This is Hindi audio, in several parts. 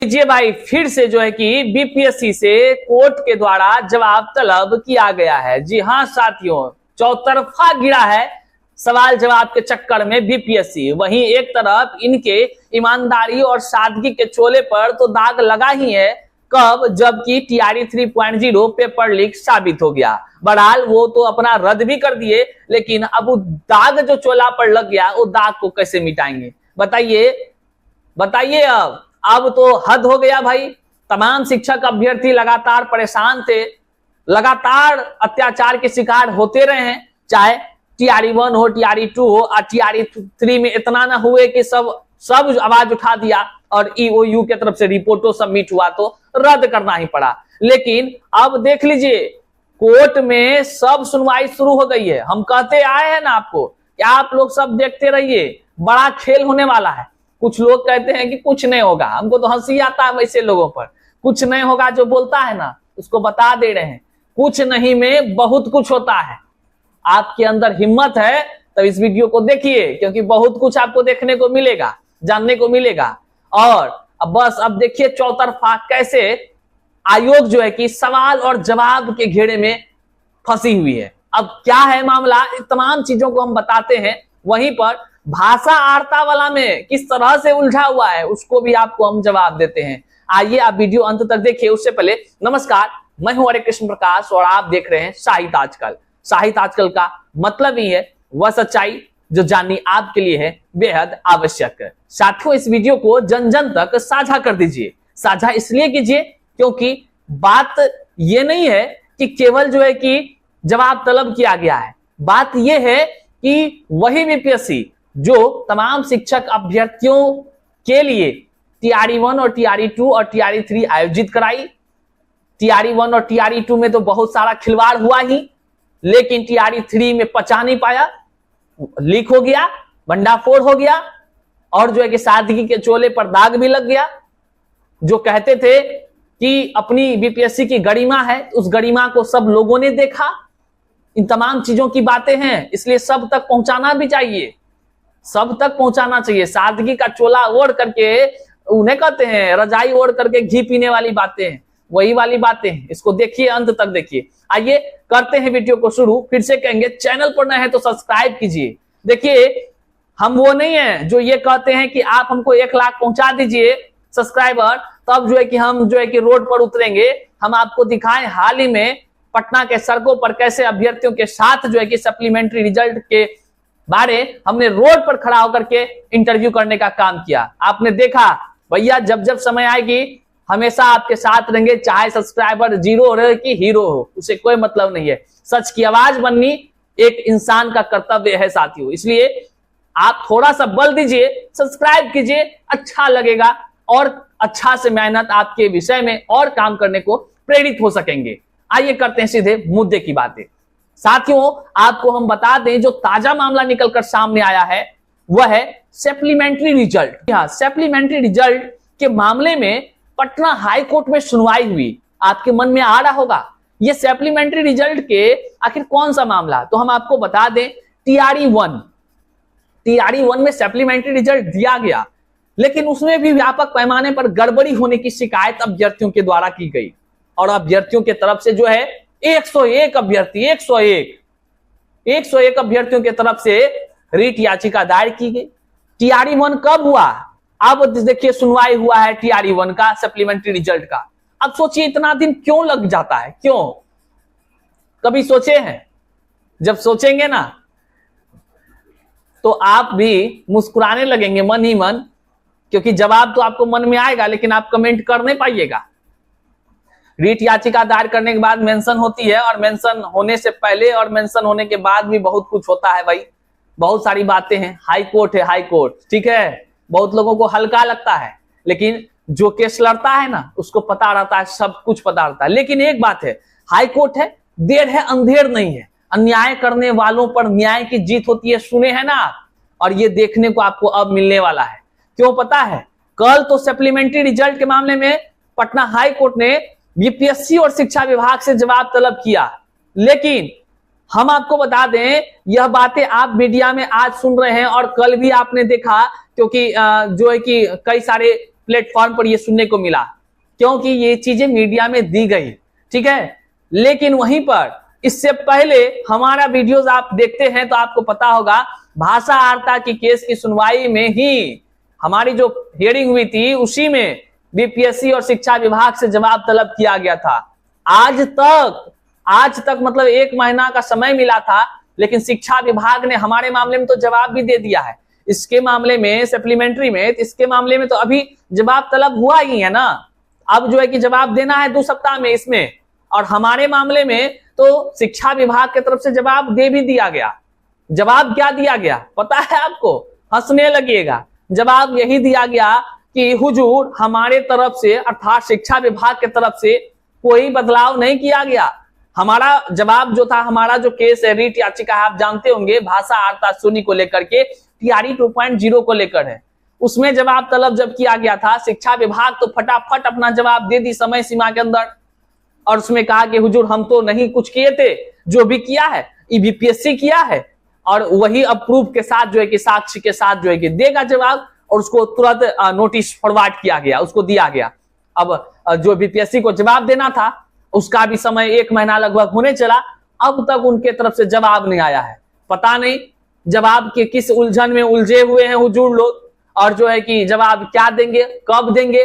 लीजिए भाई, फिर से जो है कि बीपीएससी से कोर्ट के द्वारा जवाब तलब किया गया है। जी हाँ साथियों, चौतरफा गिरा है सवाल जवाब के चक्कर में बीपीएससी। वहीं एक तरफ इनके ईमानदारी और सादगी के चोले पर तो दाग लगा ही है, कब जबकि टीआरई 3.0 पेपर लीक साबित हो गया। बहरहाल वो तो अपना रद्द भी कर दिए, लेकिन अब वो दाग जो चोला पर लग गया वो दाग को कैसे मिटाएंगे बताइए। अब तो हद हो गया भाई। तमाम शिक्षक अभ्यर्थी लगातार परेशान थे, लगातार अत्याचार के शिकार होते रहे हैं, चाहे टीआरई 1 हो, टीआरई 2 हो और टीआरई 3 में इतना ना हुए कि सब आवाज उठा दिया और ईओयू के तरफ से रिपोर्टों सबमिट हुआ तो रद्द करना ही पड़ा। लेकिन अब देख लीजिए, कोर्ट में सब सुनवाई शुरू हो गई है। हम कहते आए हैं ना आपको कि आप लोग सब देखते रहिए, बड़ा खेल होने वाला है। कुछ लोग कहते हैं कि कुछ नहीं होगा, हमको तो हंसी आता है वैसे लोगों पर। कुछ नहीं होगा जो बोलता है ना, उसको बता दे रहे हैं, कुछ नहीं में बहुत कुछ होता है। आपके अंदर हिम्मत है तब इस वीडियो को देखिए, क्योंकि बहुत कुछ आपको देखने को मिलेगा, जानने को मिलेगा। और अब देखिए चौतरफा कैसे आयोग जो है कि सवाल और जवाब के घेरे में फंसी हुई है। अब क्या है मामला, तमाम चीजों को हम बताते हैं। वहीं पर भाषा आर्ता वाला में किस तरह से उलझा हुआ है उसको भी आपको हम जवाब देते हैं। आइए आप वीडियो अंत तक देखिए। उससे पहले नमस्कार, मैं हूं हरे कृष्ण प्रकाश और आप देख रहे हैं साहित्य आजकल। साहित्य आजकल का मतलब ही है वह सच्चाई जो जाननी आपके लिए है बेहद आवश्यक। साथियों, इस वीडियो को जन जन तक साझा कर दीजिए। साझा इसलिए कीजिए क्योंकि बात यह नहीं है कि केवल जो है कि जवाब तलब किया गया है, बात यह है कि वही बीपीएससी जो तमाम शिक्षक अभ्यर्थियों के लिए टीआरई 1 और टीआरई 2 और टीआरई 3 आयोजित कराई। टीआरई 1 और टीआरई 2 में तो बहुत सारा खिलवाड़ हुआ ही, लेकिन टीआरई 3 में पचा नहीं पाया, लीक हो गया, भंडाफोड़ हो गया और जो है कि सादगी के चोले पर दाग भी लग गया। जो कहते थे कि अपनी बीपीएससी की गरिमा है, उस गरिमा को सब लोगों ने देखा। इन तमाम चीजों की बातें हैं, इसलिए सब तक पहुंचाना भी चाहिए, सब तक पहुंचाना चाहिए। सादगी का चोला ओढ़ करके, उन्हें कहते हैं रजाई ओढ़ करके घी पीने वाली बातें, वही वाली बातें हैं। इसको देखिए, अंत तक देखिए। आइए करते हैं वीडियो को शुरू। फिर से कहेंगे, चैनल पर नए हैं तो सब्सक्राइब कीजिए। देखिए, हम वो नहीं है जो ये कहते हैं कि आप हमको 1 लाख पहुंचा दीजिए सब्सक्राइबर, तब जो है कि हम जो है कि रोड पर उतरेंगे। हम आपको दिखाएं हाल ही में पटना के सड़कों पर कैसे अभ्यर्थियों के साथ जो है कि सप्लीमेंट्री रिजल्ट के बारे हमने रोड पर खड़ा होकर के इंटरव्यू करने का काम किया। आपने देखा भैया, जब जब समय आएगी हमेशा आपके साथ रहेंगे, चाहे सब्सक्राइबर 0 हो कि हीरो हो, उसे कोई मतलब नहीं है। सच की आवाज बननी एक इंसान का कर्तव्य है साथियों। इसलिए आप थोड़ा सा बल दीजिए, सब्सक्राइब कीजिए, अच्छा लगेगा और अच्छा से मेहनत आपके विषय में और काम करने को प्रेरित हो सकेंगे। आइए करते हैं सीधे मुद्दे की बातें। साथियों, आपको हम बता दें, जो ताजा मामला निकलकर सामने आया है वह है सप्लीमेंट्री रिजल्ट। हाँ, सप्लीमेंट्री रिजल्ट के मामले में पटना हाई कोर्ट में सुनवाई हुई। आपके मन में आ रहा होगा ये सप्लीमेंट्री रिजल्ट के आखिर कौन सा मामला, तो हम आपको बता दें, टीआरई 1 में सप्लीमेंट्री रिजल्ट दिया गया, लेकिन उसमें भी व्यापक पैमाने पर गड़बड़ी होने की शिकायत अभ्यर्थियों के द्वारा की गई और अभ्यर्थियों के तरफ से जो है 101 अभ्यर्थी 101 अभ्यर्थियों के तरफ से रीट याचिका दायर की गई। टीआरई 1 कब हुआ? अब देखिए सुनवाई हुआ है टीआरई 1 का, सप्लीमेंट्री रिजल्ट का। अब सोचिए इतना दिन क्यों लग जाता है, क्यों? कभी सोचे हैं? जब सोचेंगे ना तो आप भी मुस्कुराने लगेंगे मन ही मन, क्योंकि जवाब तो आपको मन में आएगा लेकिन आप कमेंट कर नहीं पाइएगा। रीट याचिका दायर करने के बाद मेंशन होती है और मेंशन होने से पहले और मेंशन होने के बाद भी बहुत कुछ होता है भाई, बहुत सारी बातें हैं। हाई कोर्ट है, हाई कोर्ट, ठीक है, बहुत लोगों को हल्का लगता है, लेकिन जो केस लड़ता है ना उसको पता रहता है, सब कुछ पता रहता है। लेकिन एक बात है, हाई कोर्ट है, देर है अंधेर नहीं है। अन्याय करने वालों पर न्याय की जीत होती है, सुने हैं ना आप, और ये देखने को आपको अब मिलने वाला है। क्यों पता है? कल तो सप्लीमेंट्री रिजल्ट के मामले में पटना हाई कोर्ट ने बीपीएससी और शिक्षा विभाग से जवाब तलब किया, लेकिन हम आपको बता दें यह बातें आप मीडिया में आज सुन रहे हैं और कल भी आपने देखा, क्योंकि जो है कि कई सारे प्लेटफॉर्म पर ये सुनने को मिला, क्योंकि ये चीजें मीडिया में दी गई, ठीक है। लेकिन वहीं पर इससे पहले हमारा वीडियोस आप देखते हैं तो आपको पता होगा, भाषा आर्ता की केस की सुनवाई में ही हमारी जो हियरिंग हुई थी उसी में बीपीएससी और शिक्षा विभाग से जवाब तलब किया गया था। आज तक मतलब 1 महीना का समय मिला था, लेकिन शिक्षा विभाग ने हमारे मामले में तो जवाब भी दे दिया है। इसके मामले में सप्लीमेंट्री में, इसके मामले में तो अभी जवाब तलब हुआ ही है ना। अब जो है कि जवाब देना है 2 सप्ताह में इसमें, और हमारे मामले में तो शिक्षा विभाग की तरफ से जवाब दे भी दिया गया। जवाब क्या दिया गया पता है आपको? हंसने लगिएगा। जवाब यही दिया गया कि हुजूर हमारे तरफ से अर्थात शिक्षा विभाग की तरफ से कोई बदलाव नहीं किया गया। हमारा जवाब जो था, हमारा जो केस है, रीट याचिका आप जानते होंगे, भाषा आर्ता शून्य को लेकर के टीआरई 2.0 को लेकर है। उसमें जवाब तलब जब किया गया था, शिक्षा विभाग तो फटाफट अपना जवाब दे दी समय सीमा के अंदर, और उसमें कहा कि हुजूर हम तो नहीं कुछ किए थे, जो भी किया है बीपीएससी किया है, और वही अब प्रूफ के साथ जो है कि साक्ष्य के साथ जो है कि देगा जवाब, और उसको तुरंत नोटिस फॉरवर्ड किया गया, उसको दिया गया। अब जो बीपीएससी को जवाब देना था उसका भी समय 1 महीना लगभग होने चला, अब तक उनके तरफ से जवाब नहीं आया है। पता नहीं जवाब के किस उलझन में उलझे हुए हैं हुजूर लोग, और जो है कि जवाब क्या देंगे, कब देंगे,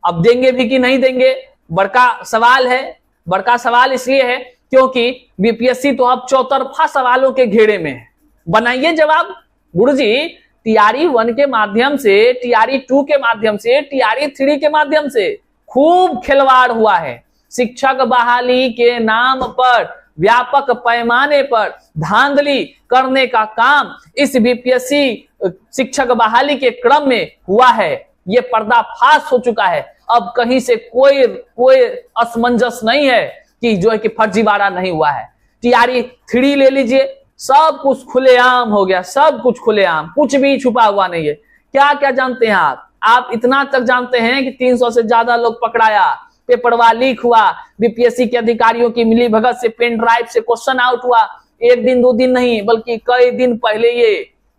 अब देंगे भी कि नहीं देंगे, बड़का सवाल है। बड़का सवाल इसलिए है क्योंकि बीपीएससी तो अब चौतरफा सवालों के घेरे में है। बनाइए जवाब गुरुजी, टीआरई 1 के माध्यम से, टीआरई 2 के माध्यम से, टीआरई 3 के माध्यम से खूब खिलवाड़ हुआ है। शिक्षक बहाली के नाम पर व्यापक पैमाने पर धांधली करने का काम इस बीपीएससी शिक्षक बहाली के क्रम में हुआ है। ये पर्दाफाश हो चुका है। अब कहीं से कोई असमंजस नहीं है कि जो है कि फर्जीवाड़ा नहीं हुआ है। टीआरई 3 ले लीजिए, सब कुछ खुलेआम हो गया, सब कुछ खुलेआम, कुछ भी छुपा हुआ नहीं है। क्या क्या जानते हैं आप इतना तक जानते हैं कि 300 से ज्यादा लोग पकड़ाया, पेपरवा लीक हुआ, बीपीएससी के अधिकारियों की मिली भगत से पेन ड्राइव से क्वेश्चन आउट हुआ। 1 दिन 2 दिन नहीं बल्कि कई दिन पहले ये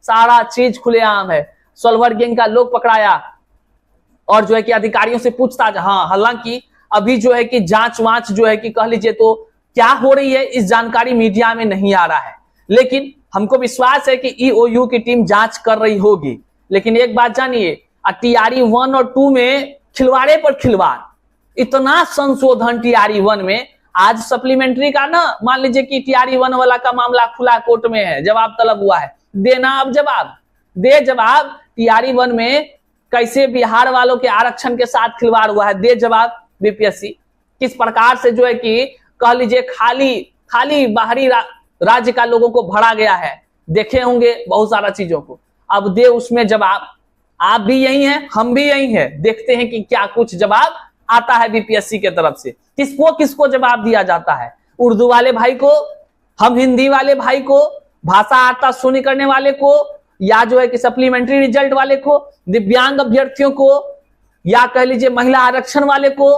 सारा चीज खुलेआम है। सोल्वर गैंग का लोग पकड़ाया, और जो है कि अधिकारियों से पूछताछ। हाँ, हालांकि अभी जो है कि जांच वांच जो है कि कह लीजिए तो क्या हो रही है इस जानकारी मीडिया में नहीं आ रहा है, लेकिन हमको विश्वास है कि ईओयू की टीम जांच कर रही होगी। लेकिन एक बात जानिए, टीआरई 1 और 2 में खिलवाड़े पर खिलवाड़, इतना संशोधन टीआरई 1 में। आज सप्लीमेंट्री का ना मान लीजिए कि टीआरई 1 वाला का मामला खुला कोर्ट में है, जवाब तलब हुआ है, देना अब जवाब दे। जवाब टीआरई 1 में कैसे बिहार वालों के आरक्षण के साथ खिलवाड़ हुआ है, दे जवाब बीपीएससी। किस प्रकार से जो है कि कह लीजिए खाली बाहरी राज्य का लोगों को भरा गया है, देखे होंगे बहुत सारा चीजों को, अब दे उसमें जवाब। आप भी यही हैं, हम भी यही हैं, देखते हैं कि क्या कुछ जवाब आता है बीपीएससी के तरफ से। किसको जवाब दिया जाता है, उर्दू वाले भाई को, हम हिंदी वाले भाई को, भाषा आर्ता शून्य करने वाले को, या जो है कि सप्लीमेंट्री रिजल्ट वाले को, दिव्यांग अभ्यर्थियों को, या कह लीजिए महिला आरक्षण वाले को,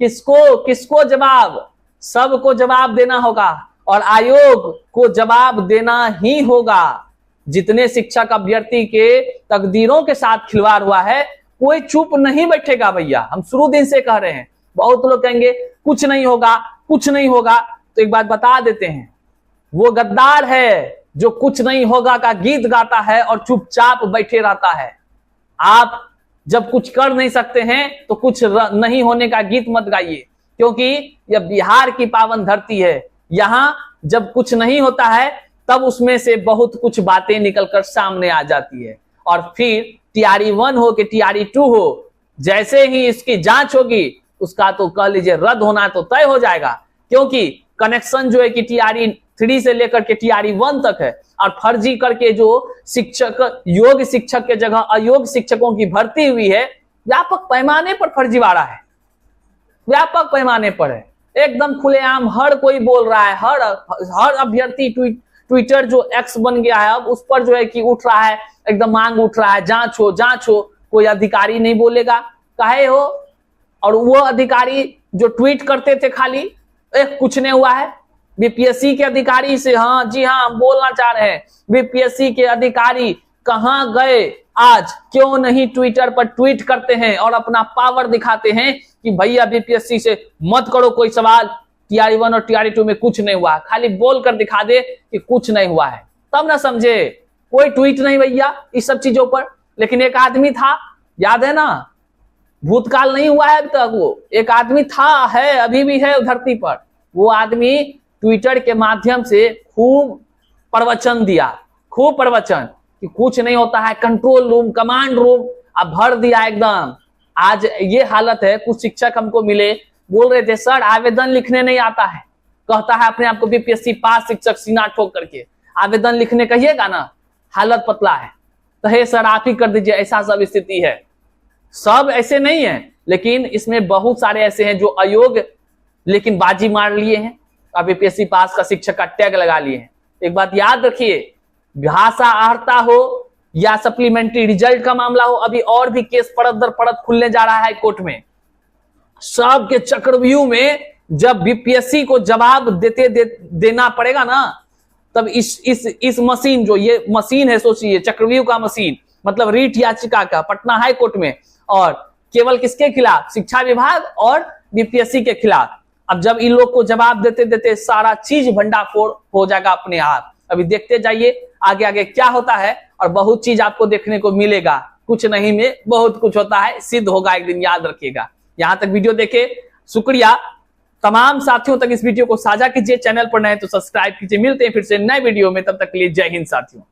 किसको जवाब? सबको जवाब देना होगा, और आयोग को जवाब देना ही होगा। जितने शिक्षक अभ्यर्थी के तकदीरों के साथ खिलवाड़ हुआ है, कोई चुप नहीं बैठेगा भैया। हम शुरू दिन से कह रहे हैं, बहुत लोग कहेंगे कुछ नहीं होगा, कुछ नहीं होगा। तो एक बात बता देते हैं, वो गद्दार है जो कुछ नहीं होगा का गीत गाता है और चुपचाप बैठे रहता है। आप जब कुछ कर नहीं सकते हैं तो कुछ नहीं होने का गीत मत गाइए, क्योंकि यह बिहार की पावन धरती है। यहां जब कुछ नहीं होता है तब उसमें से बहुत कुछ बातें निकलकर सामने आ जाती है, और फिर टीआरई 1 हो कि टीआरई 2 हो, जैसे ही इसकी जांच होगी उसका तो कह लीजिए रद्द होना तो तय हो जाएगा, क्योंकि कनेक्शन जो है कि टीआरई 3 से लेकर के टीआरई 1 तक है। और फर्जी करके जो शिक्षक, योग्य शिक्षक के जगह अयोग्य शिक्षकों की भर्ती हुई है, व्यापक पैमाने पर फर्जीवाड़ा है, व्यापक पैमाने पर है, एकदम खुलेआम हर कोई बोल रहा है। हर अभ्यर्थी ट्विटर जो एक्स बन गया है, अब उस पर जो है कि उठ रहा है, एकदम मांग उठ रहा है, जांच हो। कोई अधिकारी नहीं बोलेगा, काहे हो? और वो अधिकारी जो ट्वीट करते थे खाली कुछ नहीं हुआ है, बीपीएससी के अधिकारी से, हाँ जी हाँ हम बोलना चाह रहे हैं, बीपीएससी के अधिकारी कहां गए आज, क्यों नहीं ट्विटर पर ट्वीट करते हैं और अपना पावर दिखाते हैं कि भैया बीपीएससी से मत करो कोई सवाल, टीआरई 1 और टीआरई 2 में कुछ नहीं हुआ, खाली बोल कर दिखा दे कि कुछ नहीं हुआ है, तब ना समझे। कोई ट्वीट नहीं भैया इस सब चीजों पर। लेकिन एक आदमी था, याद है ना, भूतकाल नहीं हुआ है अभी तक, वो एक आदमी था, है, अभी भी है धरती पर। वो आदमी ट्विटर के माध्यम से खूब प्रवचन दिया, खूब प्रवचन कि कुछ नहीं होता है, कंट्रोल रूम, कमांड रूम, अब भर दिया एकदम। आज ये हालत है। कुछ शिक्षक हमको मिले, बोल रहे थे सर आवेदन लिखने नहीं आता है, कहता है अपने आप को बीपीएससी पास शिक्षक, सीना ठोक करके आवेदन लिखने कहिएगा ना, हालत पतला है, तो हे सर आप ही कर दीजिए, ऐसा सब स्थिति है। सब ऐसे नहीं है, लेकिन इसमें बहुत सारे ऐसे हैं जो अयोग्य लेकिन बाजी मार लिए हैं, अब बीपीएससी पास का शिक्षक का टैग लगा लिए हैं। एक बात याद रखिए, भाषा अर्हता हो या सप्लीमेंट्री रिजल्ट का मामला हो, अभी और भी केस परत दर परत खुलने जा रहा है कोर्ट में। सब के चक्रव्यूह में जब बीपीएससी को जवाब देना पड़ेगा ना, तब इस मशीन, जो ये मशीन है, सोचिए चक्रव्यूह का मशीन, मतलब रीट याचिका का पटना हाई कोर्ट में, और केवल किसके खिलाफ, शिक्षा विभाग और बीपीएससी के खिलाफ। अब जब इन लोग को जवाब देते देते सारा चीज भंडाफोड़ हो जाएगा अपने आप। अभी देखते जाइए आगे आगे क्या होता है, और बहुत चीज आपको देखने को मिलेगा। कुछ नहीं में बहुत कुछ होता है, सिद्ध होगा एक दिन, याद रखिएगा। यहां तक वीडियो देखे शुक्रिया। तमाम साथियों तक इस वीडियो को साझा कीजिए, चैनल पर नए तो सब्सक्राइब कीजिए। मिलते हैं फिर से नए वीडियो में, तब तक के लिए जय हिंद साथियों।